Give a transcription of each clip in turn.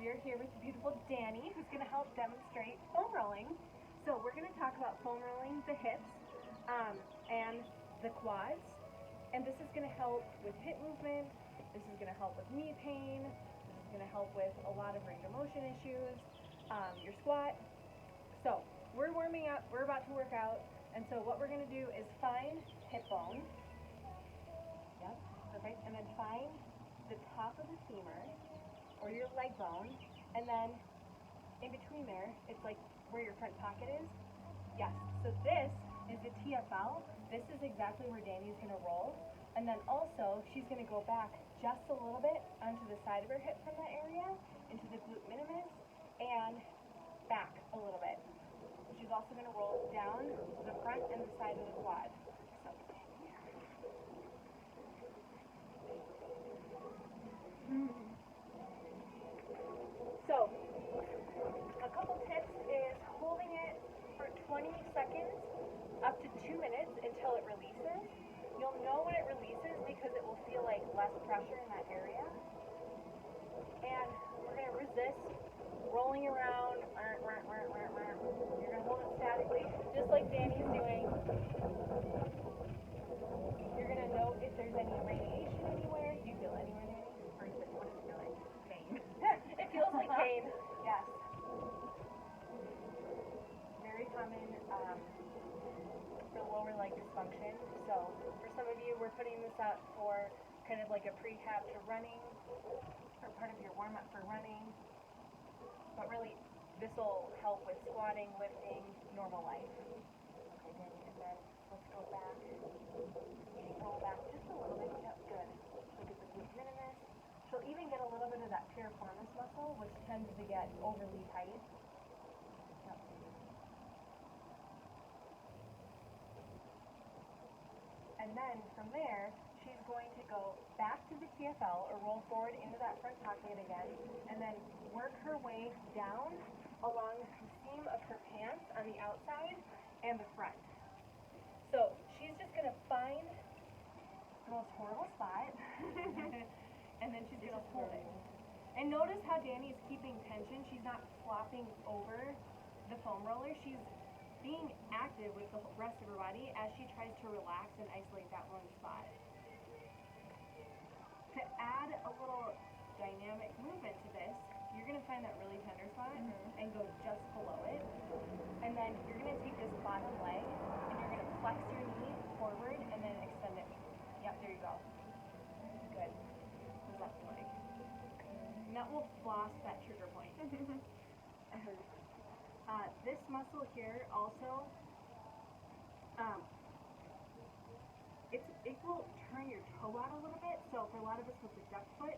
we are here with the beautiful Danny, who's going to help demonstrate foam rolling. So we're going to talk about foam rolling the hips and the quads, and this is going to help with hip movement, this is going to help with knee pain, this is going to help with a lot of range of motion issues, your squat. So we're warming up, we're about to work out, and so what we're going to do is find hip bone, yep, perfect, and then find the top of the femur, or your leg bone, and then in between there, it's like where your front pocket is. Yes, so this is the TFL. This is exactly where Danny's gonna roll. And then also, she's gonna go back just a little bit onto the side of her hip from that area, into the glute minimus, and back a little bit. She's also gonna roll down the front and the side of the quad. So, a couple tips is holding it for 20 seconds up to 2 minutes until it releases. You'll know when it releases because it will feel like less pressure in that area. And we're going to resist rolling around. You're going to hold it statically, just like Danny's doing. You're going to note if there's any radiation anywhere. Do you feel anywhere, Danny? Or is it, what does it feel like? Pain. It feels like pain, yes. Very common for lower leg dysfunction. So for some of you, we're putting this up for kind of like a prehab to running, or part of your warm-up for running. But really, this will help with squatting, lifting, normal life. Okay, Danny, and then let's go back. Roll back just a little bit. Yep, good. Look at the glute minimus. She'll even get a little bit of that piriformis muscle, which tends to get overly tight. Yep. And then from there, she's going to go back to the TFL, or roll forward into that front pocket again, and then work her way down along the seam of her pants on the outside and the front. So she's just going to find the most horrible spot, and then she's going to hold it. And notice how Danny is keeping tension. She's not flopping over the foam roller. She's being active with the rest of her body as she tries to relax and isolate that one spot. To add a little dynamic movement to this, you're going to find that really tender spot and go just below it. And then you're going to take this bottom leg and you're going to flex your knee forward and then extend it. Yep, there you go. Good. How's that feel like? And that will floss that trigger point. This muscle here also, it will turn your toe out a little bit. So for a lot of us with the duck foot,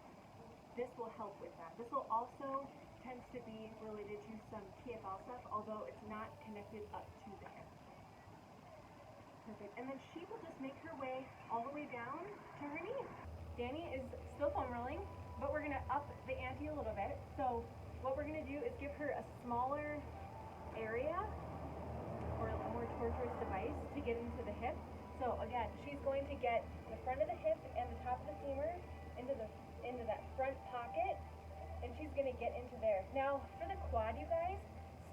this will help with that. This will also tends to be related to some TFL stuff, although it's not connected up to the hip. Perfect. And then she will just make her way all the way down to her knee. Danny is still foam rolling, but we're going to up the ante a little bit. So what we're going to do is give her a smaller area, or a more tortuous device to get into the hip. So again, she's going to get the front of the hip and the top of the femur into that front pocket, and she's going to get into there. Now for the quad, you guys,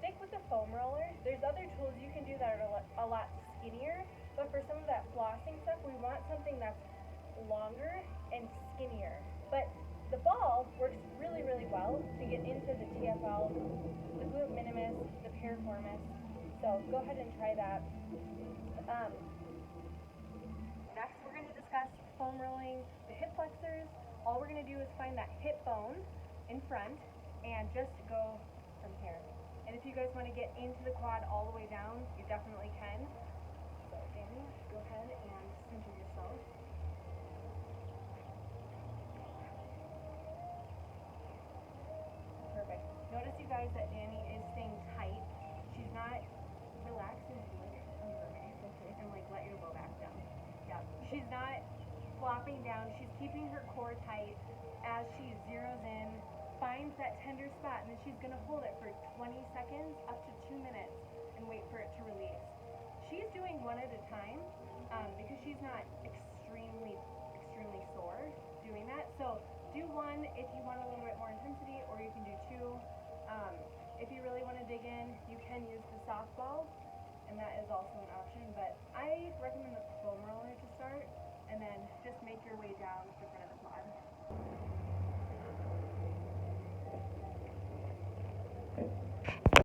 stick with the foam roller. There's other tools you can do that are a lot skinnier, but for some of that flossing stuff, we want something that's longer and skinnier. But the ball works really, really well to get into the TFL, the glute minimus, the piriformis. So go ahead and try that. Next, we're going to discuss foam rolling the hip flexors. All we're going to do is find that hip bone in front and just go from here. And if you guys want to get into the quad all the way down, you definitely can. So Danny, go ahead and center yourself. Perfect. Notice, you guys, that Danny is staying tight. She's not relaxing and like let your low back down. Yeah. She's not flopping down. She's keeping her core tight as she zeroes in, finds that tender spot, and then she's going to hold it for 20 seconds up to 2 minutes and wait for it to release. She's doing one at a time because she's not extremely sore doing that. So do one if you want a little bit more intensity, or you can do 2. If you really want to dig in, you can use the softball, and that is also an option, but I